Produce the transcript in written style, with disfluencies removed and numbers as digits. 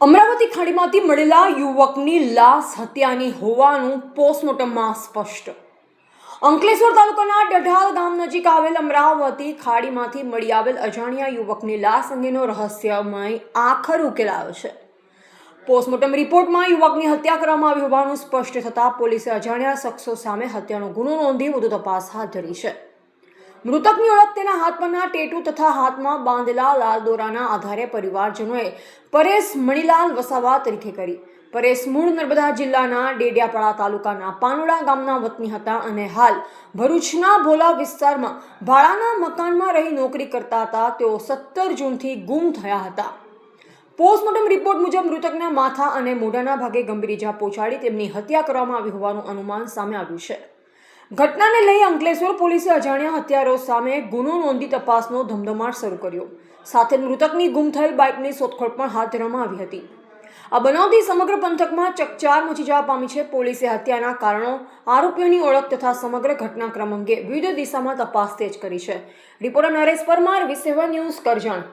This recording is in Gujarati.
અમરાવતી ખાડીમાંથી મળેલા યુવકની લાશ હત્યાની હોવાનું પોસ્ટમોર્ટમમાં સ્પષ્ટ। અંકલેશ્વર તાલુકાના ડઢાલ ગામ નજીક આવેલ અમરાવતી ખાડીમાંથી મળી આવેલ અજાણ્યા યુવકની લાશ અંગેનો રહસ્યમય આખર ઉકેલાયો છે। પોસ્ટમોર્ટમ રિપોર્ટમાં યુવકની હત્યા કરવામાં આવી હોવાનું સ્પષ્ટ થતાં પોલીસે અજાણ્યા શખ્સો સામે હત્યાનો ગુનો નોંધી વધુ તપાસ હાથ ધરી છે। મૃતકની ઓળખ તેના હાથ પરના ટેટુ તથા હાથમાં બાંધેલા લાલ દોરાના આધારે પરિવારજનોએ પરેશ મણીલાલ વસાવા તરીકે કરી। પરેશ મૂળ નર્મદા જિલ્લાના ડેડિયાપાડા તાલુકાના પાનોડા ગામના વતની હતા અને હાલ ભરૂચના ભોલા વિસ્તારમાં ભાડાના મકાનમાં રહી નોકરી કરતા હતા। તેઓ 17 જૂનથી ગુમ થયા હતા। પોસ્ટમોર્ટમ રિપોર્ટ મુજબ મૃતકના માથા અને મોઢાના ભાગે ગંભીર ઇજા પહોંચાડી તેમની હત્યા કરવામાં આવી હોવાનું અનુમાન સામે આવ્યું છે। ઘટનાને લઈ અંકલેશ્વર પોલીસે અજાણ્યા હત્યારો સામે ગુનો નોંધી તપાસનો ધમધમાટ શરૂ કર્યો। સાથે મૃતકની ગુમ થયેલ બાઇકની શોધખોળ પણ હાથ ધરવામાં આવી હતી। આ બનાવથી સમગ્ર પંથકમાં ચકચાર મચી જવા પામી છે। પોલીસે હત્યાના કારણો, આરોપીઓની ઓળખ તથા સમગ્ર ઘટનાક્રમ અંગે વિવિધ દિશામાં તપાસ તેજ કરી છે। રિપોર્ટર નરેશ પરમાર, વી7 ન્યૂઝ, કરજણ।